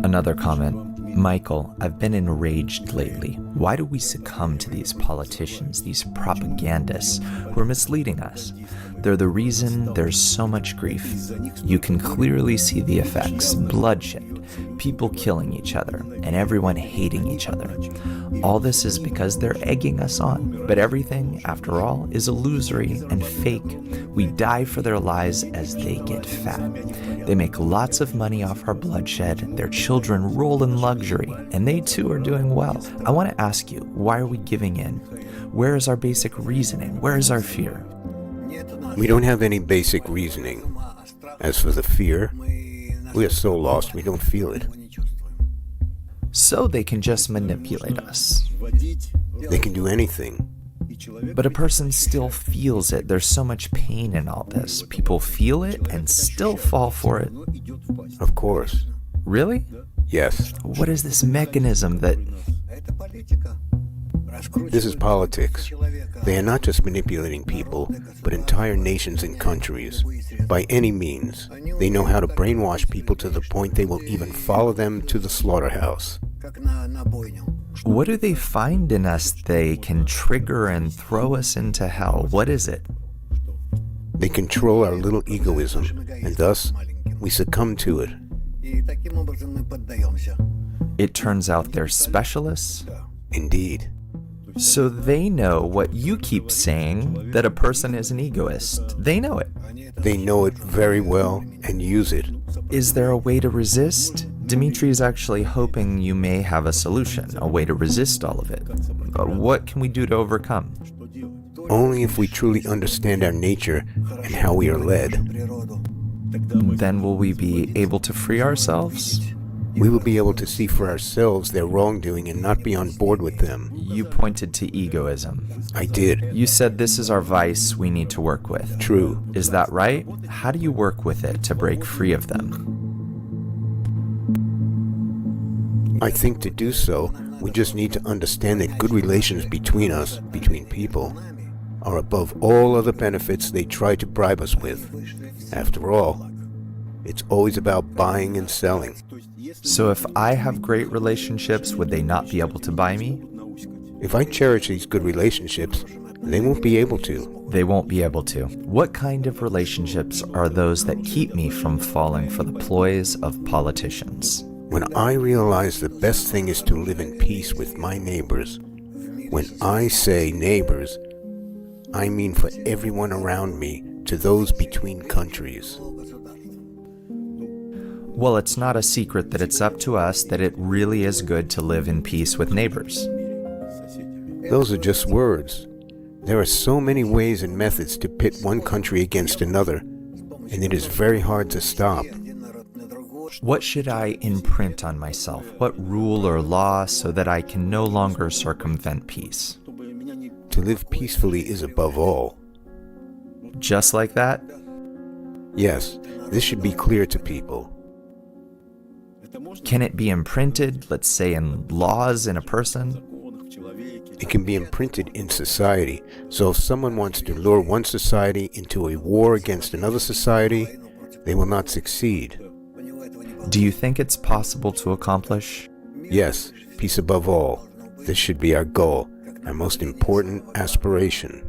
Another comment. Michael, I've been enraged lately. Why do we succumb to these politicians, these propagandists who are misleading us? They're the reason there's so much grief. You can clearly see the effects: bloodshed, people killing each other, and everyone hating each other. All this is because they're egging us on. But everything, after all, is illusory and fake. We die for their lies as they get fat. They make lots of money off our bloodshed, their children roll in luxury, and they too are doing well. I want to ask you, why are we giving in? Where is our basic reasoning? Where is our fear? We don't have any basic reasoning. As for the fear, we are so lost we don't feel it. So they can just manipulate us. They can do anything. But a person still feels it. There's so much pain in all this. People feel it and still fall for it. Of course. Really? Yes. What is this mechanism that... This is politics. They are not just manipulating people, but entire nations and countries. By any means, they know how to brainwash people to the point they will even follow them to the slaughterhouse. What do they find in us they can trigger and throw us into hell? What is it? They control our little egoism, and thus, we succumb to it. It turns out they're specialists? Indeed. So they know what you keep saying, that a person is an egoist. They know it. They know it very well and use it. Is there a way to resist? Dimitri is actually hoping you may have a solution, a way to resist all of it. What can we do to overcome? Only if we truly understand our nature and how we are led. Then will we be able to free ourselves? We will be able to see for ourselves their wrongdoing and not be on board with them. You pointed to egoism. I did. You said this is our vice we need to work with. True. Is that right? How do you work with it to break free of them? I think to do so, we just need to understand that good relations between us, between people, are above all other benefits they try to bribe us with. After all, it's always about buying and selling. So if I have great relationships, would they not be able to buy me? If I cherish these good relationships, they won't be able to. They won't be able to. What kind of relationships are those that keep me from falling for the ploys of politicians? When I realize the best thing is to live in peace with my neighbors. When I say neighbors, I mean for everyone around me to those between countries. Well, it's not a secret that it's up to us that it really is good to live in peace with neighbors. Those are just words. There are so many ways and methods to pit one country against another, and it is very hard to stop. What should I imprint on myself? What rule or law so that I can no longer circumvent peace? To live peacefully is above all. Just like that? Yes, this should be clear to people. Can it be imprinted, let's say in laws in a person? It can be imprinted in society. So if someone wants to lure one society into a war against another society, they will not succeed. Do you think it's possible to accomplish? Yes, peace above all. This should be our goal, our most important aspiration.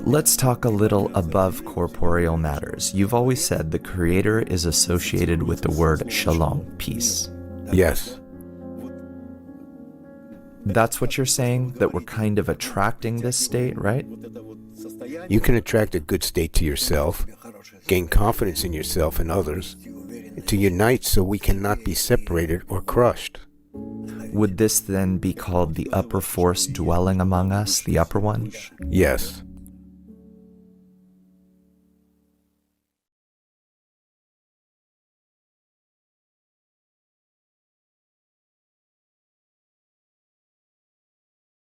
Let's talk a little above corporeal matters. You've always said the Creator is associated with the word shalom, peace. Yes. That's what you're saying, that we're kind of attracting this state, right? You can attract a good state to yourself, gain confidence in yourself and others, and to unite so we cannot be separated or crushed. Would this then be called the upper force dwelling among us, the upper one? Yes.